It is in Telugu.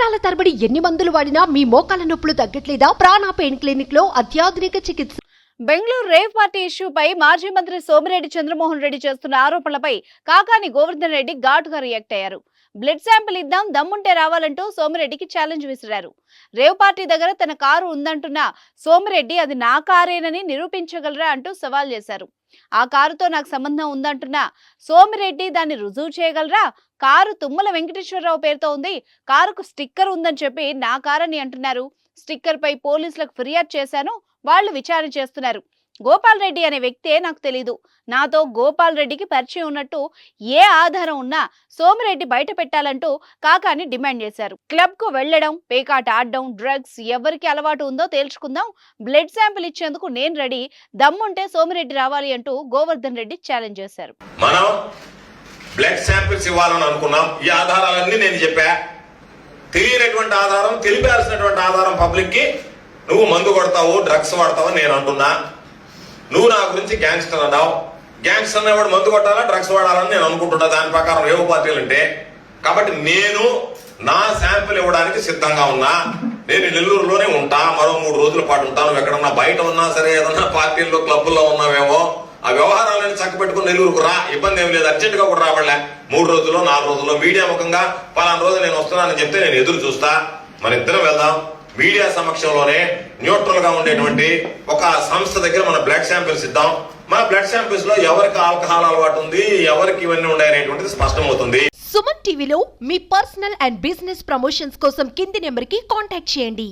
సంవత్సరాల తరబడి ఎన్ని మందులు వాడినా మీ మోకాల నొప్పులు తగ్గట్లేదా? ప్రాణ పెయిన్ క్లినిక్ లో అత్యాధునిక చికిత్స. బెంగళూరు రేవ్ పార్టీ ఇష్యూపై మాజీ మంత్రి సోమిరెడ్డి చంద్రమోహన్ రెడ్డి చేస్తున్న ఆరోపణలపై కాకాని గోవర్ధన్ రెడ్డి ఘాటుగా రియాక్ట్ అయ్యారు. బ్లడ్ శాంపిల్ ఇద్దాం, దమ్ముంటే రావాలంటూ సోమిరెడ్డికి ఛాలెంజ్ విసిరారు. రేవ్ పార్టీ దగ్గర తన కారు ఉందంటున్న సోమిరెడ్డి అది నా కారేనని నిరూపించగలరా అంటూ సవాల్ చేశారు. ఆ కారుతో నాకు సంబంధం ఉందంటున్న సోమిరెడ్డి దాన్ని రుజువు చేయగలరా? కారు తుమ్మల వెంకటేశ్వరరావు పేరుతో ఉంది, కారుకు స్టిక్కర్ ఉందని చెప్పి నా కారని అంటున్నారు. స్టిక్కర్ పై పోలీసులకు ఫిర్యాదు చేశాను, వాళ్ళు విచారణ చేస్తున్నారు. గోపాల్ రెడ్డి అనే వ్యక్తే నాకు తెలీదు. నాతో గోపాల్ రెడ్డికి పరిచయం ఉన్నట్టు ఏ ఆధారం ఉన్నా సోమిరెడ్డి బయట పెట్టాలంటూ కాకాని డిమాండ్ చేశారు. క్లబ్ కు వెళ్లడం, పేకాట ఆడడం, డ్రగ్స్ ఎవరికి అలవాటు ఉందో తేల్చుకుందాం, బ్లడ్ శాంపిల్ ఇచ్చేందుకు నేను రెడీ, దమ్ముంటే సోమిరెడ్డి రావాలి అంటూ గోవర్ధన్ రెడ్డి ఛాలెంజ్ చేశారు. మనం బ్లడ్ శాంపిల్స్ ఇవ్వాలని అనుకున్నాం. ఈ ఆధారాలన్నీ నేను చెప్పా. తెలియనటువంటి ఆధారం, తెలిపాల్సినటువంటి ఆధారం పబ్లిక్ కి నువ్వు మందు కొడతావు, డ్రగ్స్ వాడతావు నేను అంటున్నా. నువ్వు నా గురించి గ్యాంగ్స్టర్ అన్నావు. గ్యాంగ్స్టర్ అనేవాడు మందు కొట్టాలా, డ్రగ్స్ వాడాలని నేను అనుకుంటున్నా. దాని ప్రకారం రేవు పార్టీలు అంటే కాబట్టి నేను నా శాంపిల్ ఇవ్వడానికి సిద్ధంగా ఉన్నా. నేను నెల్లూరులోనే ఉంటా, మరో 3 రోజుల పాటు ఉంటాను. నువ్వు ఎక్కడన్నా బయట ఉన్నా సరే, ఏదన్నా పార్టీల్లో క్లబ్బుల్లో ఉన్నావేమో, ఆ వ్యవహారాలను చక్కబెట్టుకుని నెల్లూరుకు రా, ఇబ్బంది ఏమి లేదు. అర్జెంట్ గా కూడా రాబడలే. 3 రోజుల్లో 4 రోజుల్లో మీడియా ముఖంగా పలానా రోజు నేను వస్తున్నానని చెప్తే నేను ఎదురు చూస్తా. మన ఇద్దరం వెళ్దాం. మీడియా సమక్షంలోనే న్యూట్రల్ గా ఉండేటువంటి ఒక సంస్థ దగ్గర మన బ్లడ్ శాంపిల్స్ ఇద్దాం. మన బ్లడ్ శాంపిల్స్ లో ఎవరికి ఆల్కహాల్ అలవాటు ఉంది, ఎవరికి ఇవన్నీ ఉన్నాయనేటువంటిది స్పష్టమవుతుంది. సుమన్ టీవీలో మీ పర్సనల్ అండ్ బిజినెస్ ప్రమోషన్స్ కోసం కింది నెంబర్ కి కాంటాక్ట్ చేయండి.